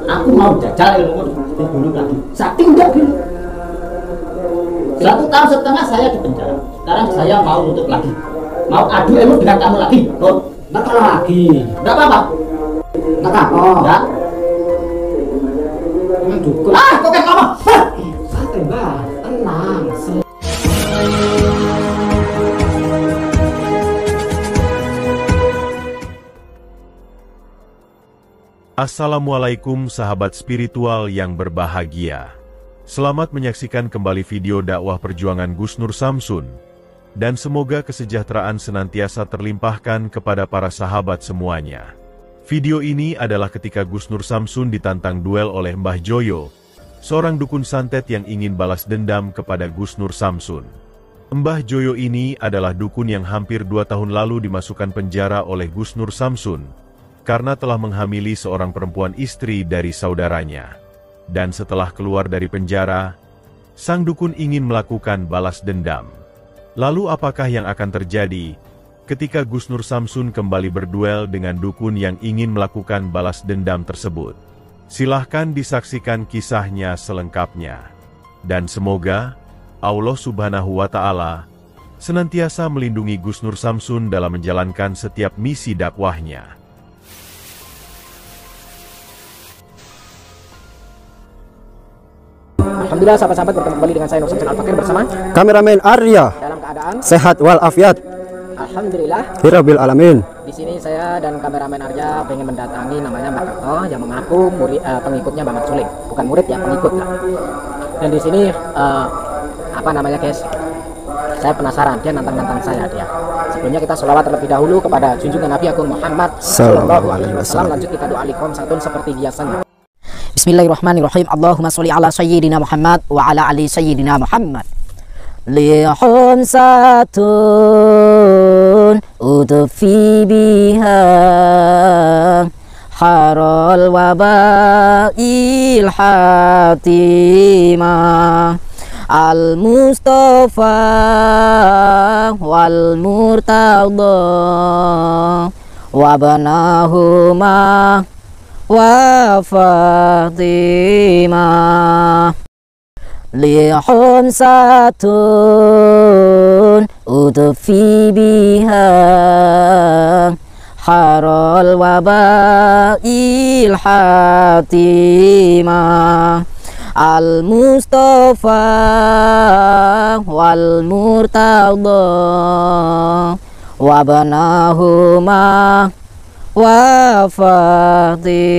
Aku mau jajal ilmu dulu lagi. Sakti enggak dulu. 1,5 tahun saya di penjara. Sekarang saya mau nuntut lagi. Mau adu ilmu dengan kamu lagi. Loh, Enggak lagi. enggak apa-apa. Enggak apa. Enggak. Ini dukun. Kok kayak ngomong? Santai, Mbak. Tenang. Assalamualaikum sahabat spiritual yang berbahagia. Selamat menyaksikan kembali video dakwah perjuangan Gus Nur Samsun. Dan semoga kesejahteraan senantiasa terlimpahkan kepada para sahabat semuanya. Video ini adalah ketika Gus Nur Samsun ditantang duel oleh Mbah Joyo, seorang dukun santet yang ingin balas dendam kepada Gus Nur Samsun. Mbah Joyo ini adalah dukun yang hampir 2 tahun lalu dimasukkan penjara oleh Gus Nur Samsun karena telah menghamili seorang perempuan istri dari saudaranya. Dan setelah keluar dari penjara, sang dukun ingin melakukan balas dendam. Lalu apakah yang akan terjadi ketika Gus Nur Samsun kembali berduel dengan dukun yang ingin melakukan balas dendam tersebut? Silahkan disaksikan kisahnya selengkapnya. Dan semoga Allah Subhanahu wa Ta'ala senantiasa melindungi Gus Nur Samsun dalam menjalankan setiap misi dakwahnya. Alhamdulillah sahabat-sahabat, bertemu kembali dengan saya Nur Samsun Al Fakir bersama Kameramen Arya, dalam keadaan sehat walafiat, alhamdulillah. Hirabbil alamin. Di sini saya dan kameramen Arya pengen mendatangi namanya Mbak Kerto yang mengaku murid pengikutnya Bang Mat Suling. Bukan murid ya, pengikut lah. Dan di sini apa namanya guys? Saya penasaran, dia nantang-nantang saya dia. Sebelumnya kita sholawat terlebih dahulu kepada junjungan Nabi Agung Muhammad Sallallahu Alaihi Wasallam. Lanjut kita doa likom satun seperti biasanya. Bismillahirrahmanirrahim. Allahumma sholli ala sayyidina Muhammad wa ala ali sayyidina Muhammad. Lihum satun udfi biha harol wabail hatimah al-Mustafa wal murtada wabanahuma wa Fatimah. Lihum satun udfi biha harol wabail hatimah al-Mustafa wal murtada wabanahuma wa Fatimah.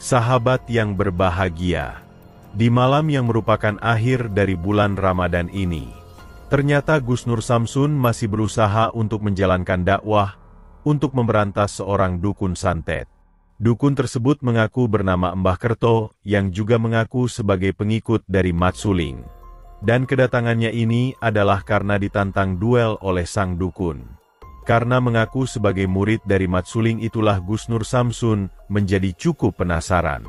Sahabat yang berbahagia, di malam yang merupakan akhir dari bulan Ramadan ini, ternyata Gus Nur Samsun masih berusaha untuk menjalankan dakwah untuk memberantas seorang dukun santet. Dukun tersebut mengaku bernama Mbah Kerto yang juga mengaku sebagai pengikut dari Mat Suling. Dan kedatangannya ini adalah karena ditantang duel oleh sang dukun. Karena mengaku sebagai murid dari Mat Suling itulah Gus Nur Samsun menjadi cukup penasaran.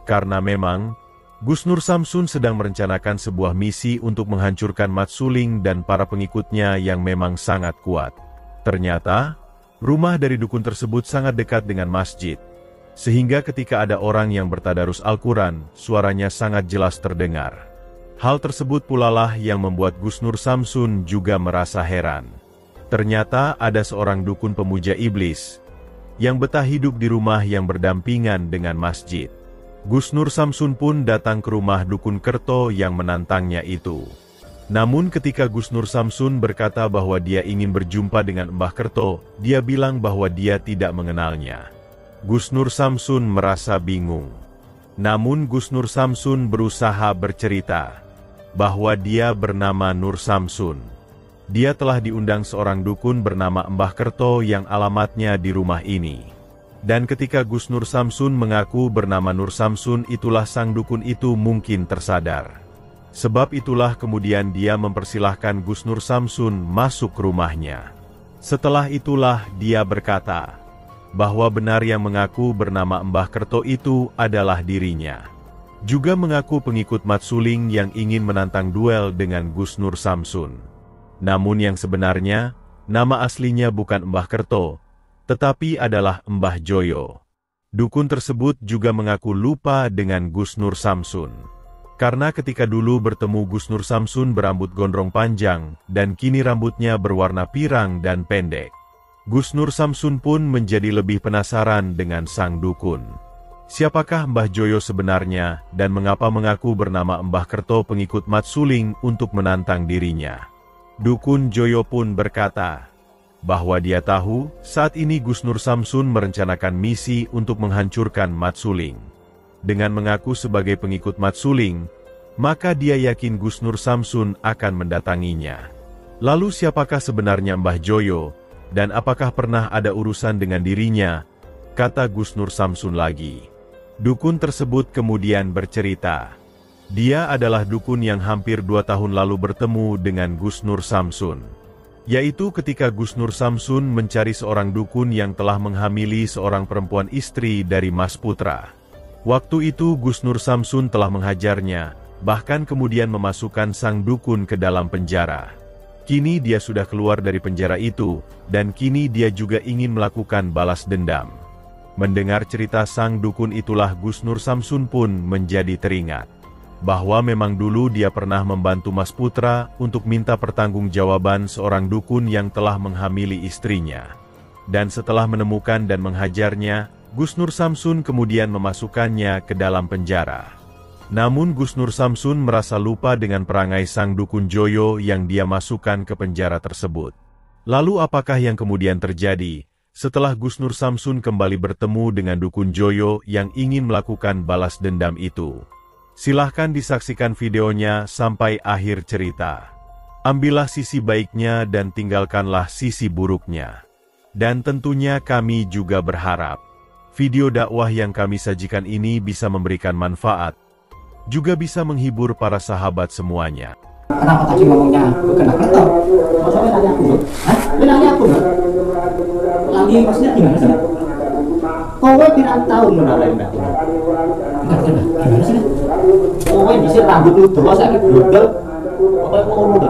Karena memang Gus Nur Samsun sedang merencanakan sebuah misi untuk menghancurkan Mat Suling dan para pengikutnya yang memang sangat kuat. Ternyata, rumah dari dukun tersebut sangat dekat dengan masjid. Sehingga ketika ada orang yang bertadarus Al-Quran, suaranya sangat jelas terdengar. Hal tersebut pula lah yang membuat Gus Nur Samsun juga merasa heran. Ternyata ada seorang dukun pemuja iblis yang betah hidup di rumah yang berdampingan dengan masjid. Gus Nur Samsun pun datang ke rumah dukun Kerto yang menantangnya itu. Namun ketika Gus Nur Samsun berkata bahwa dia ingin berjumpa dengan Mbah Kerto, dia bilang bahwa dia tidak mengenalnya. Gus Nur Samsun merasa bingung. Namun Gus Nur Samsun berusaha bercerita bahwa dia bernama Nur Samsun. Dia telah diundang seorang dukun bernama Mbah Kerto yang alamatnya di rumah ini. Dan ketika Gus Nur Samsun mengaku bernama Nur Samsun, itulah sang dukun itu mungkin tersadar. Sebab itulah kemudian dia mempersilahkan Gus Nur Samsun masuk ke rumahnya. Setelah itulah dia berkata bahwa benar yang mengaku bernama Mbah Kerto itu adalah dirinya. Juga mengaku pengikut Mat Suling yang ingin menantang duel dengan Gus Nur Samsun. Namun yang sebenarnya, nama aslinya bukan Mbah Kerto, tetapi adalah Mbah Joyo. Dukun tersebut juga mengaku lupa dengan Gus Nur Samsun. Karena ketika dulu bertemu Gus Nur Samsun berambut gondrong panjang, dan kini rambutnya berwarna pirang dan pendek. Gus Nur Samsun pun menjadi lebih penasaran dengan sang dukun. Siapakah Mbah Joyo sebenarnya, dan mengapa mengaku bernama Mbah Kerto pengikut Mat Suling untuk menantang dirinya? Dukun Joyo pun berkata bahwa dia tahu saat ini Gus Nur Samsun merencanakan misi untuk menghancurkan Mat Suling. Dengan mengaku sebagai pengikut Mat Suling, maka dia yakin Gus Nur Samsun akan mendatanginya. Lalu siapakah sebenarnya Mbah Joyo, dan apakah pernah ada urusan dengan dirinya? Kata Gus Nur Samsun lagi. Dukun tersebut kemudian bercerita. Dia adalah dukun yang hampir 2 tahun lalu bertemu dengan Gus Nur Samsun. Yaitu ketika Gus Nur Samsun mencari seorang dukun yang telah menghamili seorang perempuan istri dari Mas Putra. Waktu itu Gus Nur Samsun telah menghajarnya, bahkan kemudian memasukkan sang dukun ke dalam penjara. Kini dia sudah keluar dari penjara itu, dan kini dia juga ingin melakukan balas dendam. Mendengar cerita sang dukun itulah Gus Nur Samsun pun menjadi teringat bahwa memang dulu dia pernah membantu Mas Putra untuk minta pertanggungjawaban seorang dukun yang telah menghamili istrinya. Dan setelah menemukan dan menghajarnya, Gus Nur Samsun kemudian memasukkannya ke dalam penjara. Namun Gus Nur Samsun merasa lupa dengan perangai sang dukun Joyo yang dia masukkan ke penjara tersebut. Lalu apakah yang kemudian terjadi setelah Gus Nur Samsun kembali bertemu dengan dukun Joyo yang ingin melakukan balas dendam itu? Silahkan disaksikan videonya sampai akhir cerita. Ambillah sisi baiknya dan tinggalkanlah sisi buruknya. Dan tentunya kami juga berharap video dakwah yang kami sajikan ini bisa memberikan manfaat, juga bisa menghibur para sahabat semuanya. Kenapa tadi ngomongnya bukan Kerto? Maksudnya lali aku, Bro? Hah? Lali aku, Bro? Lagi maksudnya gimana sih? Kowe pirang tahun menalai Mbak? Bentar, gimana sih? Kowe bisa rambut lu dawa saiki blodol. Kowe ngono to.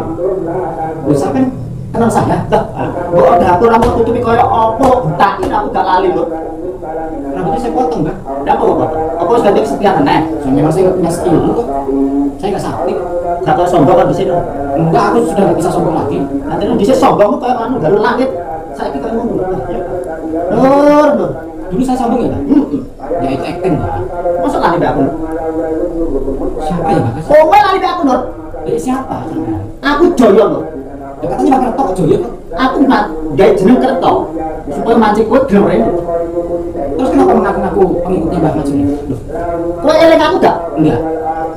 Lu sampean kenal saya? Kok ada aku rambut tutupi koyo apa? Tak ini aku gak lali, Bro. Rambutnya saya potong, Mbak. Ndak apa-apa. Apa wis ganti kesepian meneh? Saya memang saya nggak punya skill kok. Saya nggak sakti. Gak kok sombong kan di sini. Enggak, aku sudah nggak bisa sombong lagi. Nanti lu bisa sombong kayak anu garu langit. Saiki koyo ngono. Nur. Dulu saya sombong ya, Mbak? Ya itu acting, Mbak. Masa lali Mbak aku? Siapa ya, Mbak? Kowe lali Mbak aku, Nur. Siapa? Aku Joyo, Nur. Ya katanya Mbak Kerto kok Joyo kok. Aku nggak gawe jeneng Kerto supaya mancing kowe gelem rene. Terus kenapa mengaku-ngaku pengikutnya Mbak Maju ini? Loh, Kowe eling aku gak? enggak.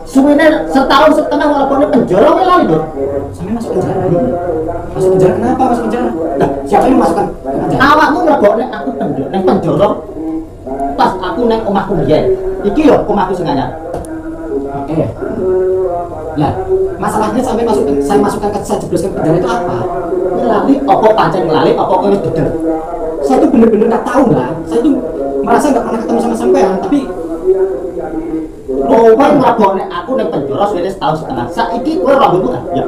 Suwene setahun setengah walaupun di penjara kowe lali, Nur. Sampai masuk penjara. Masuk penjara kenapa masuk penjara? Nah, siapa yang masukkan ke penjara? Awakmu nglebokne aku nang penjara. Pas aku nang omahku biyen. Iki lho omahku sing anyar. Oke. Lah, masalahnya sampai saya masukkan ke saya jebloskan ke penjara itu apa? Lali apa pancen lali apa kowe wis dedel? Saya tuh bener-bener nggak tahu, Mbak. Saya tuh merasa nggak pernah ketemu sama sampean, tapi Kowe nglebokne aku nang penjara suwene setahun setengah. Saiki kowe rambutmu kan? Ya.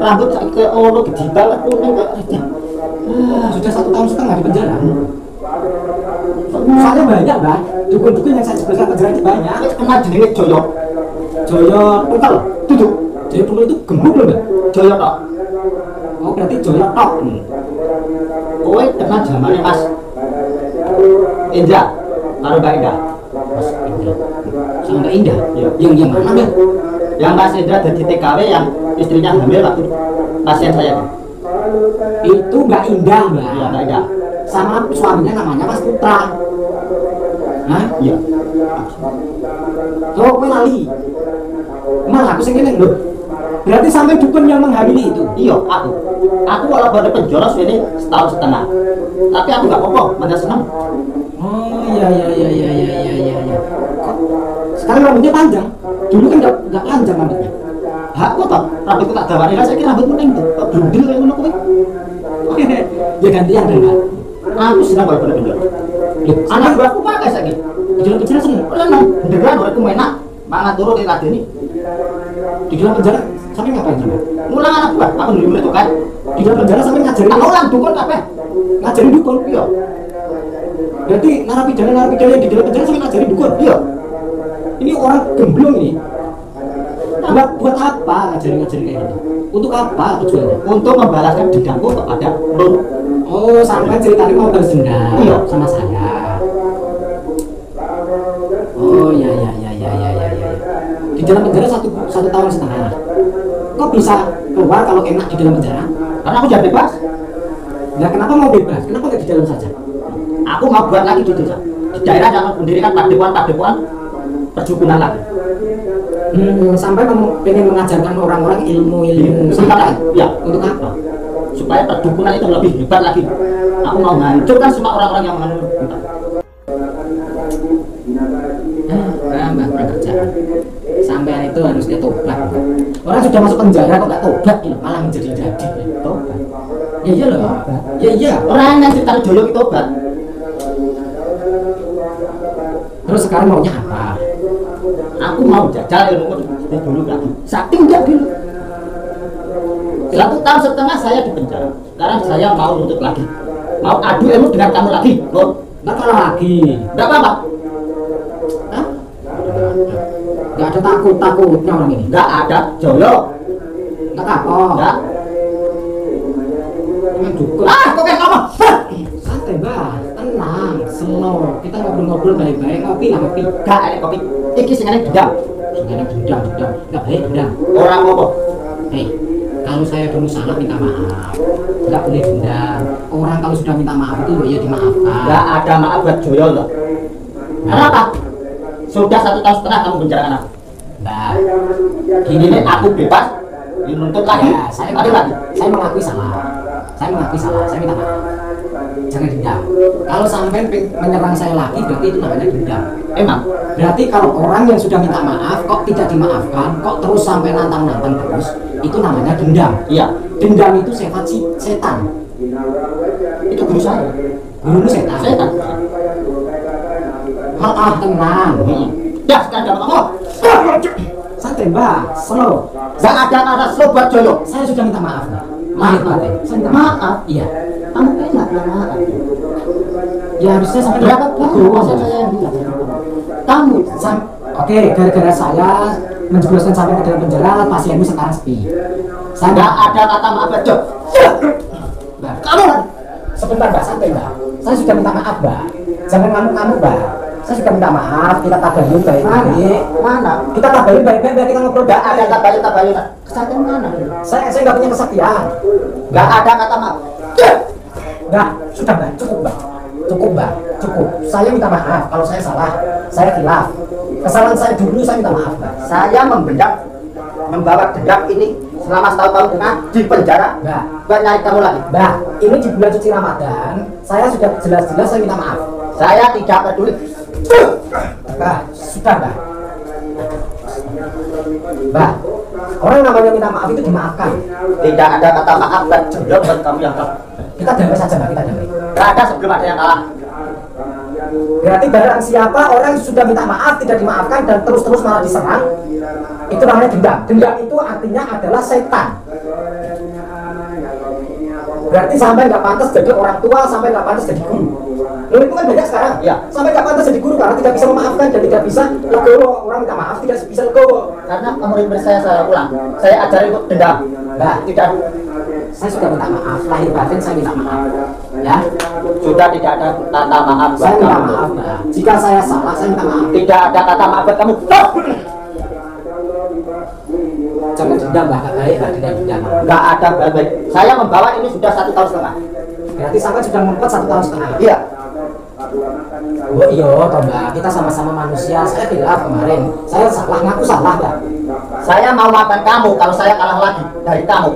Rambut saiki ono gedibal kuning kok. sudah 1 tahun setengah di penjara. Soalnya banyak, Mbak. Dukun-dukun yang saya jebloskan penjara itu banyak. Wis kenal jenenge Joyo. Joyo Pungkel, duduk. Joyo dulu itu gemuk loh, Mbak. Joyo tok. Oh, berarti Joyo tok. Kowe kenal zamane Mas Indra karo Mbak Indah. Sama Mbak Indah. Iya. Yang mana, Mbak? Yang Mas Indra jadi TKW yang istrinya hamil waktu pasien saya. Itu Mbak Indah, Mbak. Iya, Mbak Indah. Sama suaminya namanya Mas Putra. Hah? Iya. Oh, kowe lali. Malah aku sing eling lho. Berarti sampai dukun yang menghamili itu. Iya, aku. Aku walaupun di penjara suwene setahun setengah. Tapi aku gak apa-apa, malah seneng. Oh, iya. Kok sekarang rambutnya panjang? Dulu kan enggak panjang rambutnya. Hakku toh, rambutku tak dawani lah saiki rambutmu ning kok brundil kaya ngono kowe. Ya gantian deh, Mbak. Aku seneng kalau di penjara. Loh, Anak aku pakai saiki. di dalam penjara seneng. Ora nang beneran uripku enak. Mangan turu ki ladeni. Di dalam penjara Sampai ngapain sampai? Ngulang anak buah, aku dulu itu kan. Di dalam penjara sampai ngajarin. Tak ulang dukun kabeh. Ngajarin dukun. Iya. Berarti narapidana yang di dalam penjara sampai ngajarin dukun. Iya. Ini orang gemblong ini. Buat apa ngajarin kayak gini? Untuk apa tujuannya? Untuk membalaskan dendamku kepada Nur. Oh, sampai ceritanya mau balas dendam Iya. sama saya. Oh ya. Di dalam penjara satu tahun setengah. Kok bisa keluar kalau enak di dalam penjara? Karena aku sudah bebas. Nah, kenapa mau bebas? Kenapa nggak di dalam saja? Aku mau buat lagi di desa. Di daerah jangan mendirikan padepokan perjukunan lagi. Sampai pengen mengajarkan orang-orang ilmu santai. Ya. Untuk apa? Supaya perdukunan itu lebih hebat lagi. Aku mau menghancurkan semua orang-orang yang menganut. Mbak kurang kerjaan. Sampean itu harusnya tobat. Orang sudah masuk penjara kok nggak tobat, malah menjadi-jadi. Tobat. Ya iya loh. Ya iya. Orang yang cerita Joyo itu tobat. Terus sekarang maunya apa? Aku mau jajal ilmu dari dulu lagi. Sakti enggak dulu. 1 tahun setengah saya di penjara. Sekarang saya mau nuntut lagi. Mau adu ilmu dengan kamu lagi, Nur. Nggak kalah lagi. Enggak apa-apa. Hah? Nggak ada takutnya orang ini. Enggak ada Joyo. Nggak kapok. Enggak. Emang dukun. Kok kayak ngomong? Santai Mbak, tenang, slow. Kita ngobrol-ngobrol baik-baik, ngopi lah ngopi. Enggak ada kopi. Iki sing ngene dendam. Jangan dendam. Nggak baik dendam. Orang apa? Hei, kalau saya dulu salah minta maaf. Nggak boleh dendam. Orang kalau sudah minta maaf itu ya dimaafkan. Enggak ada maaf buat Joyo loh. Kenapa? Sudah 1 tahun setengah kamu penjarakan aku. Mbak, Gini nih aku bebas. Dinuntut lagi. ya, saya mengakui salah. Saya minta maaf. Jangan dendam. Kalau sampai menyerang saya lagi, berarti itu namanya dendam. Emang? Berarti kalau orang yang sudah minta maaf kok tidak dimaafkan, kok terus sampai nantang terus, itu namanya dendam. Iya. Dendam itu sifat setan. Itu guru saya. Gurumu setan. Setan. Tenang. Ya sekarang jangan ngomong. Santai Mbak, slow. Gak ada kata slow buat Joyo. Saya sudah minta maaf Mbak. Maaf. Saya minta Maaf. Iya. Kamu enak bilang maaf. Ya harusnya sampai Berapa legowo. saya yang bilang. Kamu Oke, gara-gara saya menjebloskan sampai ke dalam penjara, pasienmu sekarang sepi. Saya gak ada kata maaf buat Joyo. Mbak, Kamu sebentar Mbak, santai Mbak. Saya sudah minta maaf Mbak. Jangan ngamuk-ngamuk Mbak. Saya sudah minta maaf, kita tabayun baik-baik. mana? Kita tabayun baik-baik, biar kita ngobrol. Gak ada tabayun. Kesaktian mana? Saya nggak punya kesaktian. Gak ada kata maaf. Mbak, sudah Mbak, cukup Mbak, cukup. Saya minta maaf kalau saya salah, saya khilaf. Kesalahan saya dulu, saya minta maaf Mbak. Saya membawa dendam ini selama 1 tahun setengah di penjara. Mbak, Buat nyari kamu lagi. Mbak, ini di bulan suci Ramadan, saya sudah jelas-jelas saya minta maaf. Saya tidak peduli. Mbak, sudah Mbak. Mbak, orang yang namanya minta maaf itu dimaafkan. Tidak ada kata maaf buat Joyo buat kamu yang kalah. Kita damai saja Mbak, kita damai. Gak ada sebelum ada yang kalah. Berarti barang siapa orang yang sudah minta maaf tidak dimaafkan dan terus-terus malah diserang, itu namanya dendam. Dendam itu artinya adalah setan. Berarti sampai nggak pantas jadi orang tua, sampai nggak pantas jadi guru. Muridku kan banyak sekarang, Ya. sampai nggak pantas jadi guru karena tidak bisa memaafkan dan tidak bisa legowo. Orang minta maaf tidak bisa legowo. Karena murid-murid saya ulang. Saya ajari untuk dendam. Mbak, Tidak, saya sudah minta maaf, lahir batin saya minta maaf. Ya, sudah tidak ada kata maaf buat saya minta kamu. maaf Mbak. Jika saya salah, saya minta maaf. Tidak ada kata maaf buat kamu. Jangan dendam Mbak, nggak baik Mbak, dendam. Gak ada baik-baik. Saya membawa ini sudah 1 tahun setengah. Berarti sampai sudah ngumpet 1 tahun setengah. Iya. Oh iya, toh Mbak, kita sama-sama manusia. Saya khilaf kemarin. Saya salah, ngaku salah Mbak. Saya mau maafkan kamu kalau saya kalah lagi dari kamu.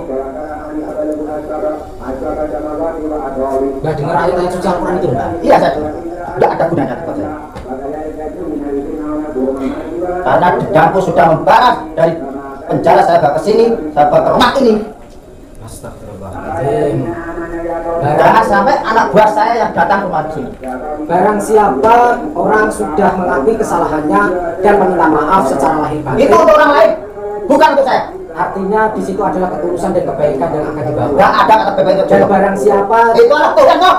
Mbak dengar ayat-ayat suci Al-Quran itu Mbak. Iya saya. Tidak ada gunanya buat saya. Karena dendamku sudah membara dari penjara saya bawa ke sini, saya bawa ke rumah ini. Astagfirullahaladzim. Jangan sampai anak buah saya yang datang ke rumah sini. Barang siapa orang sudah mengakui kesalahannya dan meminta maaf secara lahir batin. Itu untuk orang lain, bukan untuk saya. Artinya di situ adalah ketulusan dan kebaikan yang akan dibawa. Enggak ada kata bebek Dan barang siapa itu anak Tuhan kok.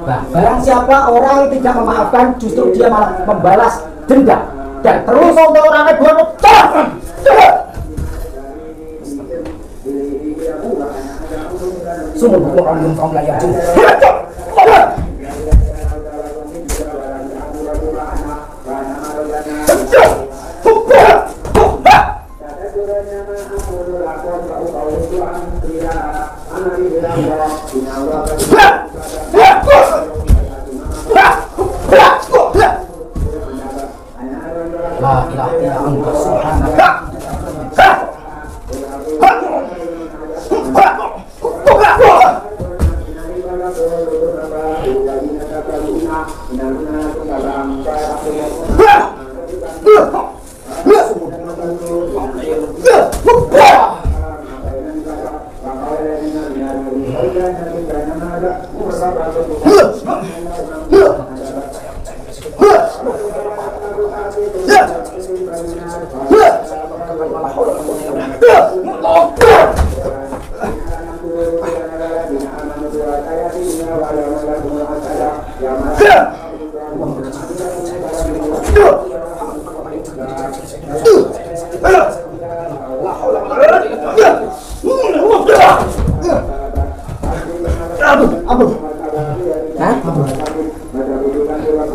Nah, barang siapa orang yang tidak memaafkan, justru dia malah membalas dendam dan terus untuk orangnya dua sungguh orang yang layar. La ilaha illa anta subhanaka.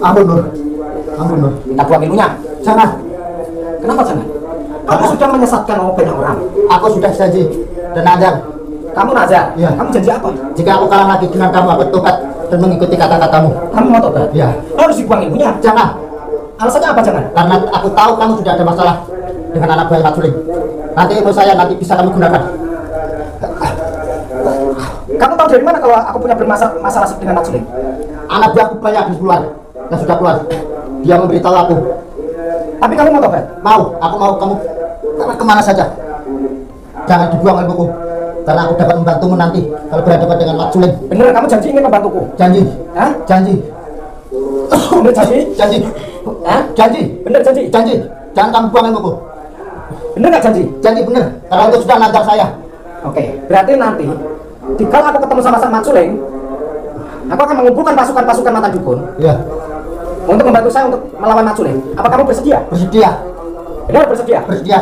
Ampun Nur, ampun Nur. Minta buang ilmunya. Jangan, Kenapa jangan? Kamu sudah menyesatkan banyak orang. aku sudah janji dan nazar. Kamu nazar. Iya. Kamu janji apa? Jika aku kalah lagi dengan kamu, aku tobat dan mengikuti kata-katamu. Kamu mau tobat? Ya, Harus dibuang ilmunya. jangan, Alasannya apa jangan? karena aku tahu kamu sudah ada masalah dengan anak buah Mat Suling. Nanti ilmu saya nanti bisa kamu gunakan. Kamu tahu dari mana kalau aku punya masalah dengan Mat Suling? Anak buahku banyak di luar yang sudah keluar. Dia memberitahu aku. Tapi kamu mau tobat? Mau, aku mau kamu kemana saja. Jangan dibuang ilmuku, karena aku dapat membantumu nanti kalau berhadapan dengan Mat Suling. Bener kamu janji ingin membantuku? Janji. Hah? Janji. Bener janji? Janji. Hah? Janji. Bener janji? Janji. Jangan kamu buang ilmuku. Bener nggak janji? Janji bener, karena itu sudah nazar saya. Oke, berarti nanti jika aku ketemu sama Mat Suling, aku akan mengumpulkan pasukan-pasukan mata dukun Ya, untuk membantu saya untuk melawan Mat Suling. Apa kamu bersedia? bersedia. Benar bersedia? Bersedia.